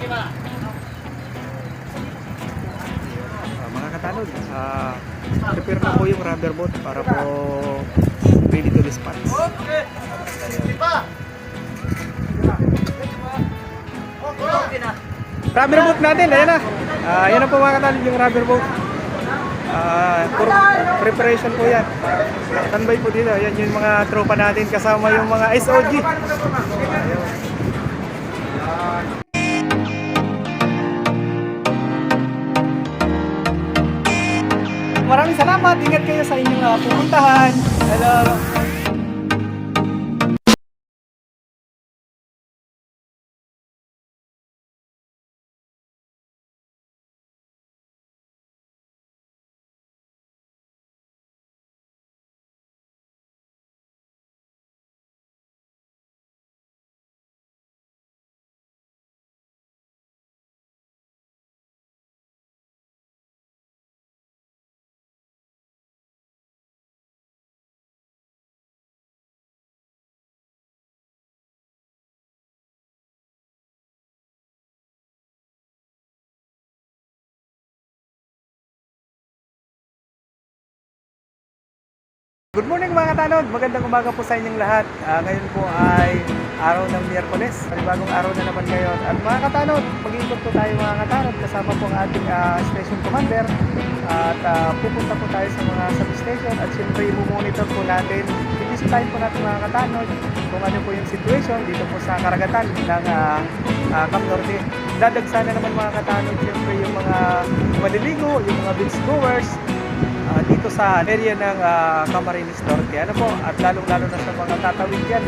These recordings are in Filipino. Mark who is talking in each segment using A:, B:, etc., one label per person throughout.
A: Mga katanod, prepare na po yung rubber boat para po ready to dispatch. Rubber boat natin, ayan na. Ayan na po mga katanod yung rubber boat. For preparation po yan. Standby po dito. Ayan yung mga tropa natin kasama yung mga SOG. Ayun. Maraming salamat. Ingat kayo sa inyong pupuntahan. Hello. Good morning mga katanod, magandang umaga po sa inyong lahat. Ngayon po ay araw ng Miyerkules, panibagong araw na naman ngayon. At mga katanod, mag-iikot po tayo mga katanod, kasama po ang ating station commander. At pupunta po tayo sa mga substation at siyempre i-monitor po natin, i-display po natin mga katanod kung ano po yung situation dito po sa karagatan ng Camp Norte. Dadagsa na naman mga katanod, siyempre yung mga maliligo, yung mga beach goers, dito sa area ng Camarines Norte. Ano po? At lalong-lalo na sa mga tatawid yan,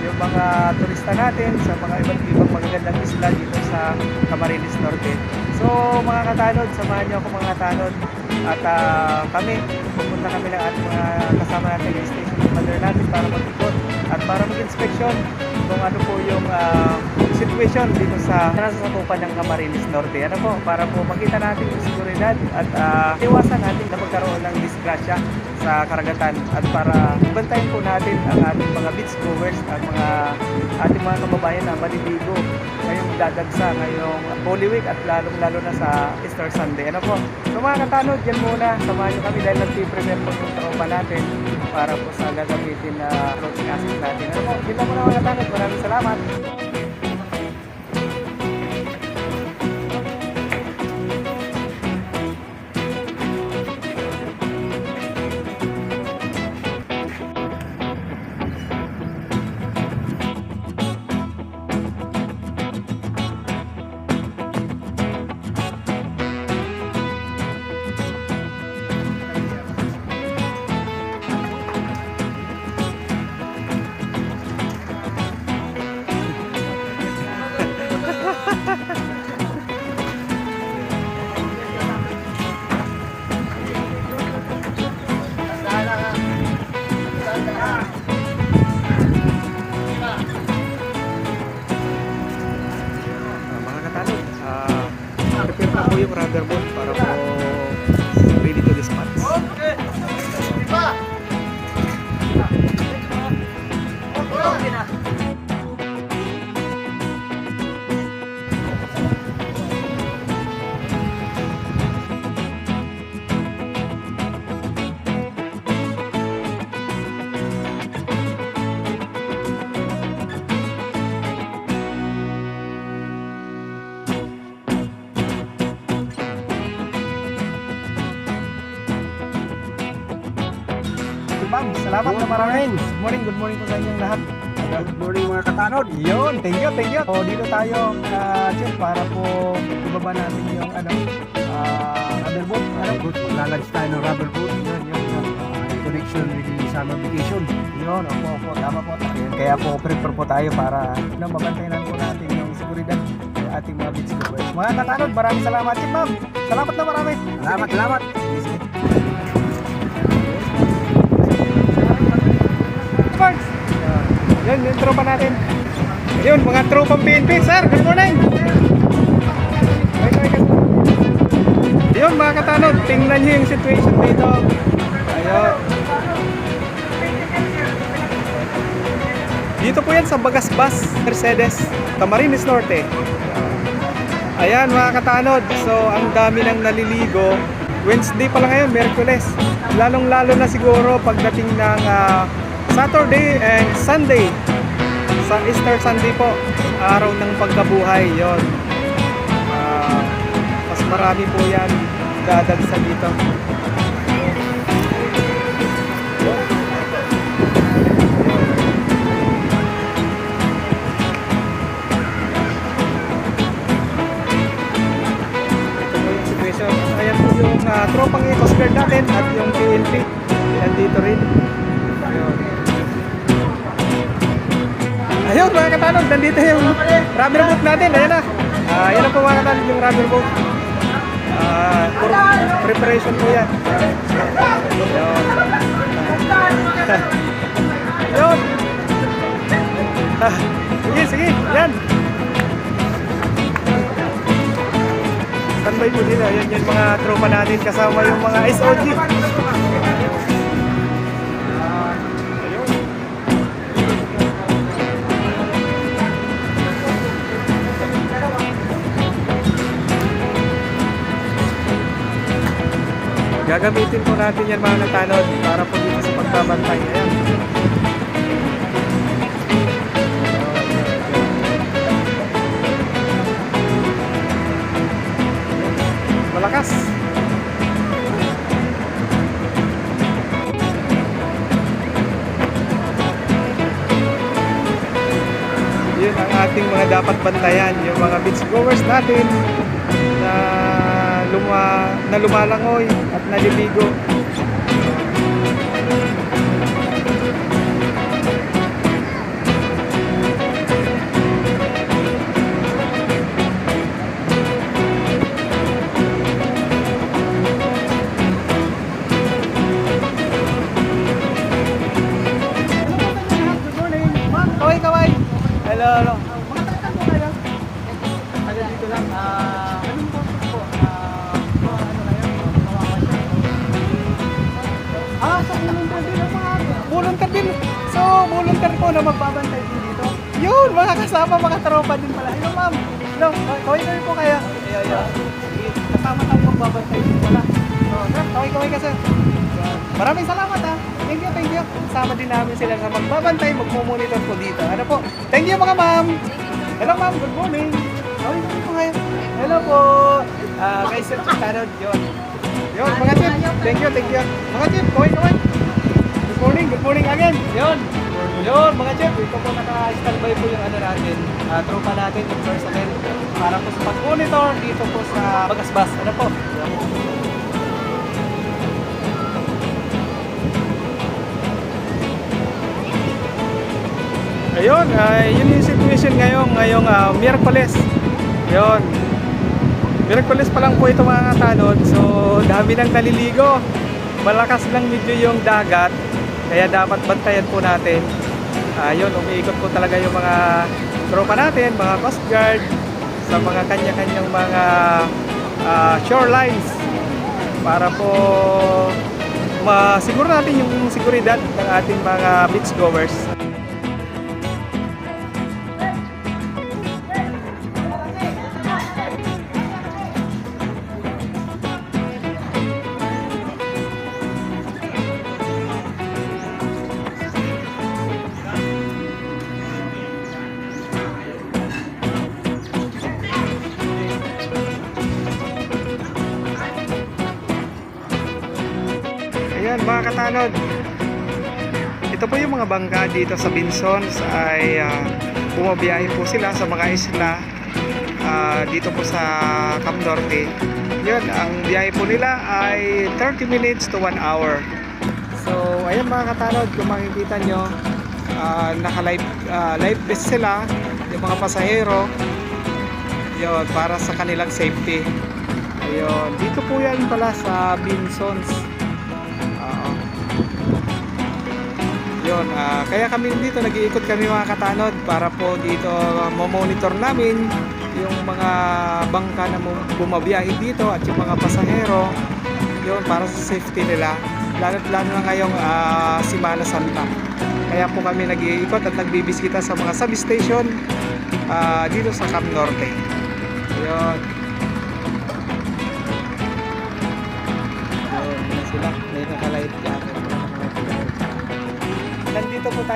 A: yung mga turista natin sa mga iba't ibang magagandang isla dito sa Camarines Norte. So mga katanod, samahan niyo ako mga katanod at kami, pupunta kami ng ating mga kasama natin yung station commander natin para mag-ikot at para mag-inspection kung ano po yung situation dito sa nasasakupan ng Camarines Norte. Ano po, para po makita natin yung seguridad at iwasan natin na magkaroon ng disgrasya sa karagatan at para bantayan po natin ang ating mga beach goers at ating mga kababayan na maliligo ngayong dadagsa ngayong Holy Week at lalong-lalo na sa Easter Sunday. Ano po? So mga katanod, yan muna. Samahan nyo kami dahil nag-prepare po yung tropa natin para po sa gagamitin na floating asset natin. Ano po? Kita mo na mga katanod. Maraming salamat. Prepare na po yung rubber boat para po ready to dispatch. Ma'am, salamat na maraming. Good morning po sa inyong lahat.
B: Good morning mga katanod.
A: Yun, thank you. O, dito tayo, Chief, para po ibaba natin yung rubber boat.
B: Maglalunch tayo ng rubber boat. In connection with the summer vacation.
A: Yun, opo, tama po. Kaya po, prepare po tayo para mabantayan po natin yung seguridad ng ating mga beach goers. Mga katanod, maraming salamat, Chief, ma'am. Salamat na marami.
B: Salamat.
A: Yun, yung tropa natin. Yun, mga tropang PNP. Sir, good morning. Yun, mga katanod, tingnan nyo yung situation dito. Ayun. Dito po yan sa Bagasbas, Mercedes, Camarines Norte. Ayan mga katanod, so ang dami nang naliligo. Wednesday pa lang ngayon, Miyerkules. Lalong-lalo na siguro pagdating ng Saturday and Sunday. Sa Easter Sunday po, araw ng pagkabuhay, yon. Mas marami po yan dadagsa dito. Ayan po yung tropang Coast Guard natin at yung PNP nandito rin. Ayun mga katanong, nandito yung rubber boat natin. Ayan na. Ayan na po mga katanong yung rubber boat. For preparation po yan. Ayun. Ayun. Sige, sige. Yan. Standby po dito. Yan yung mga tropa natin kasama yung mga SOG. Gagamitin po natin yan mga katanod para po dito sa pagbabantay. Ayan. Malakas. Yun ang ating mga dapat bantayan, yung mga beach goers natin na lumalangoy at naliligo. Hello, hello. Mga taga po kayo? Taga dito lang. Anong purpose po? Ano na yun? Sa volunteer din ang mga volunteer din. So, volunteer po na magbabantay din dito. Yun, mga kasama, mga tropa din pala. Hello, ma'am. Hello, kaway-kaway po kaya. Sige, kasama tayo magbabantay din pala. So, sir, kaway-kaway ka, sir. Maraming salamat ha. Thank you, thank you. Kasama din namin sila sa magbabantay, magmumonitor po dito. Ano po? Thank you mga ma'am. Hello ma'am, good morning. Kaway po kayo. Hello po. Guys, sir, Tarot, yun. Yun, mga chip. Thank you, thank you. Mga chip, kaway. Good morning again. Yun. Yun, mga chip. Ito po naka-standby po yung ano natin. Tropa natin, yung personnel. Para po sa pag-monitor dito po sa Bagasbas. Ano po? Yun. Ayun, yun yung situation ngayong Miyerkules. Ayun. Miyerkules pa lang po ito mga katanod. So, dami nang naliligo. Malakas lang medyo yung dagat. Kaya dapat bantayan po natin. Ayun, umiikot po talaga yung mga tropa natin, mga Coast Guard, sa mga kanya-kanyang mga shorelines. Para po masiguro natin yung seguridad ng ating mga beach goers. Ayan mga katanod, ito po yung mga bangka dito sa Binsons ay bumabiyahe po sila sa mga isla dito po sa Camp Norte. Yun, ang biyahe po nila ay 30 minutes to 1 hour. So ayan mga katanod, kung makikita nyo, naka-life vest sila, yung mga pasahero, yun, para sa kanilang safety. Ayun, dito po yan pala sa Binsons. Yun, kaya kami dito nag-iikot kami mga katanod para po dito monitor namin yung mga bangka na bumabiyahe dito at yung mga pasahero, yun, para sa safety nila, lalo na ngayong Semana Santa. Kaya po kami nag-iikot at nagbibisita sa mga substation dito sa Camp Norte. Yun.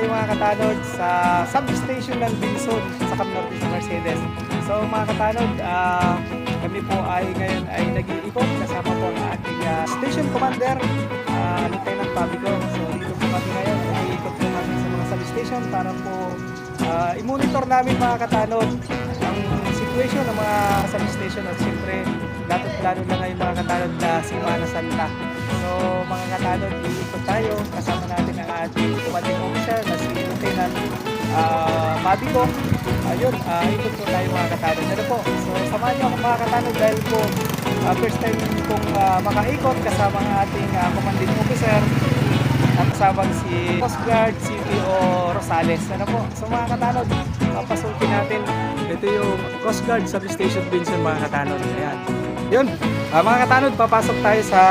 A: tayo mga katanod sa substation ng Binson sa Camp Norte sa Mercedes. So mga katanod, kami po ay ngayon ay nag-iikot kasama po ang ating station commander, Lieutenant Pabico. So dito po kami ngayon, nag-iikot po kami sa mga substation para po i-monitor namin mga katanod ang situation ng mga substation at siyempre lalo na ngayon mga katanod na Semana Santa. So mga katanod, iikot tayo kasama natin ang ating commanding officer na si Lieutenant Pabico. Ayun, ikot po tayo mga katanod. Ano po? So samahan niyo ako mga katanod dahil po first time kong makaikot kasama ang ating commanding officer at kasama si Coast Guard CPO Rosales. Ano po? So mga katanod, papasukin natin. Ito yung Coast Guard Substation Binson mga katanod. Ayan. Yun, mga katanod, papasok tayo sa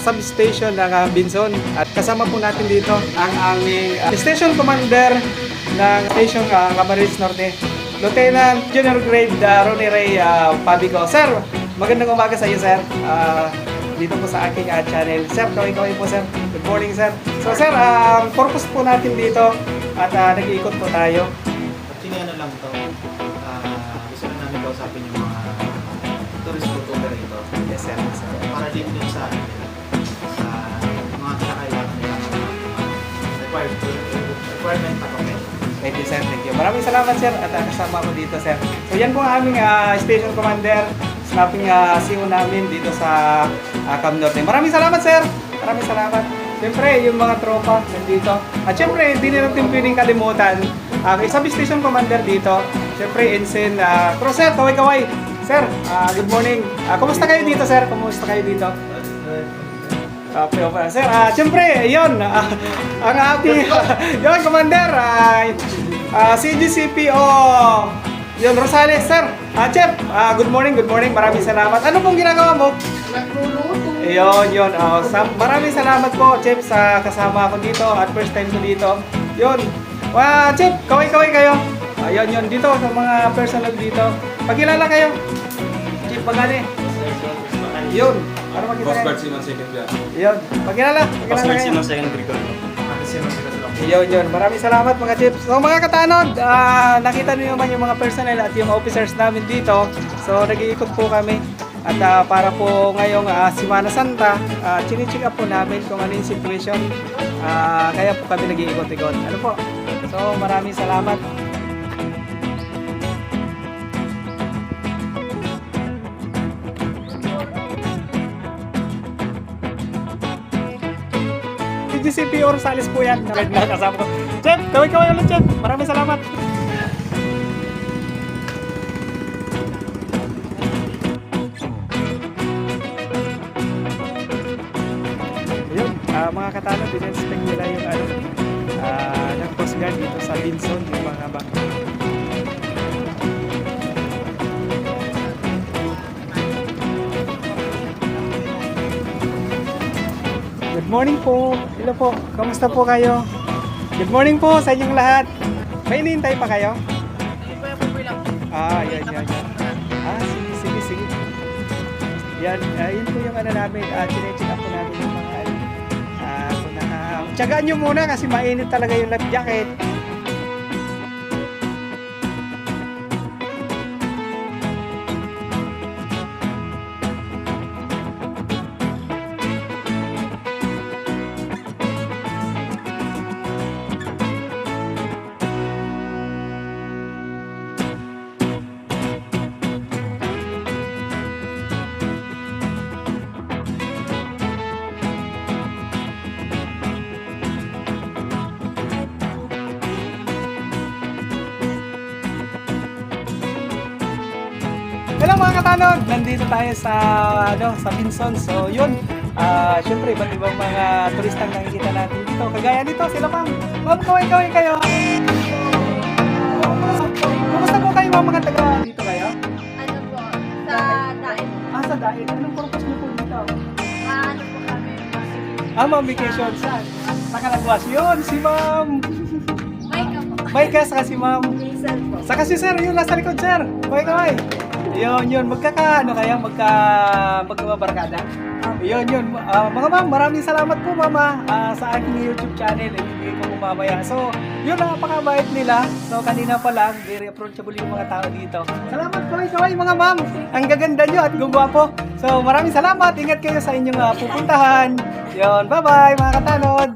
A: substation ng Binson at kasama po natin dito ang aming station commander ng station Camarines Norte, Lieutenant Junior Grade Ronnie Ray Pabico. Sir, magandang umaga sa iyo sir. Dito po sa aking channel. Sir, kaway-kaway po sir. Good morning sir. So sir, purpose po natin dito at nag-iikot po tayo.
C: Actually, ano lang to, gusto na namin kausapin yung mga tourist boat operator.
A: Yes sir.
C: Para din din sa mga kinakailangan nila requirement na kami.
A: Thank you sir, thank you. Maraming salamat sir at kasama ko dito sir. So yan po ang aming station commander, snapping CEO namin dito sa Camp Norte. Maraming salamat sir. Maraming salamat. Siyempre, yung mga tropa nandito. At siyempre, hindi na natin pwedeng kalimutan ang isang station commander dito. Siyempre, Ensign Crosser, kaway-kaway. Sir, good morning. Kumusta kayo dito, sir? Kumusta kayo dito? Sir, siyempre, yun. Ang ating, yun, commander. CGCPO. Yun, Rosales, sir. Chef, good morning, good morning. Maraming salamat. Ano pong ginagawa mo? Yun. Maraming salamat po, Chef, sa kasama ko dito at first time ko dito. Yun. Chef, kaway-kaway kayo. Yun. Dito sa mga personal dito. Pagkilala kayo. Chef, pagani. Yun. Para makita
D: Coast
A: kayo.
D: Guard Simon Second Guard.
A: Yun. Pagkilala kayo.
C: Second Grigol.
A: Yun. Maraming salamat mga chips. So mga katanod, nakita niyo naman yung mga personnel at yung officers namin dito. So nag-iikot po kami. At para po ngayong Semana Santa, chine-check up po namin kung ano yung situation. Kaya po kami nag-iikot-ikot. Ano po? So maraming salamat. CGCPO Rosales po yan. Nakasama ko. Chef, kaway-kaway ulit, Chef. Maraming salamat. Ayun, mga katanod, din-inspect nila yung ng Coast Guard dito sa Binson, yung mga bangka. Good morning po. Hello po. Kamusta po kayo? Good morning po sa inyong lahat. May inihintay pa kayo? Yan. Sige. Yan po yung namin. Chine-check up po namin yung mga tiyagaan nyo muna kasi mainit talaga yung life jacket. Hello mga katanod! Nandito tayo sa Binson. So yun, syempre iba't ibang mga turistang nakikita natin dito. Kagaya nito, sila ma'am. Ma'am, kaway-kaway kayo. Kumusta po kayo mga taga dito kayo?
E: Ano po? Sa Daet.
A: Sa Daet. Anong purpose niyo po dito?
E: Ano po kami?
A: Ma'am, vacation saan? Sa Calagwas. Yun, si ma'am.
E: May ka po.
A: May ka, saka si ma'am.
E: Hazel po.
A: Saka si sir, yung nasa likod sir. Kaway-kaway. Yun. Magkabarkada. Yun. Mga ma'am, maraming salamat po mama sa aking YouTube channel. Ibigay ko po mamaya. So, yun, napakabait nila. So, kanina pa lang, very approachable yung mga tao dito. Salamat po, mga ma'am. Ang gaganda nyo at gugwapo. So, maraming salamat. Ingat kayo sa inyong pupuntahan. Yun, bye-bye mga katanod.